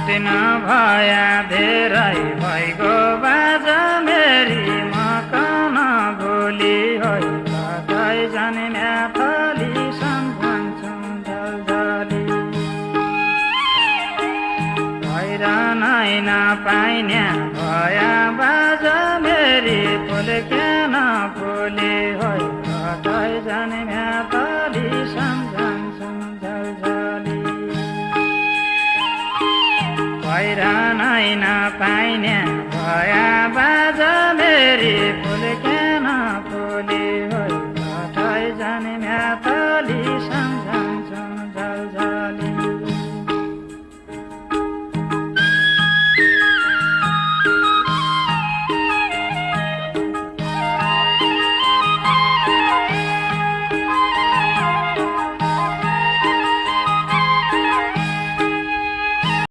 छुटिन भया धेरै भइगो बाजा मेरी मकन भोलि होइ कतै जाने म्याथली सम्झन्छु झलझली भएर नै नपाइने भया बाजा मेरी फुल्केन भोलि होइ कतै जाने म्याथली सम्झन्छु झलझली भएर नै नपाइने भया बाजा मेरी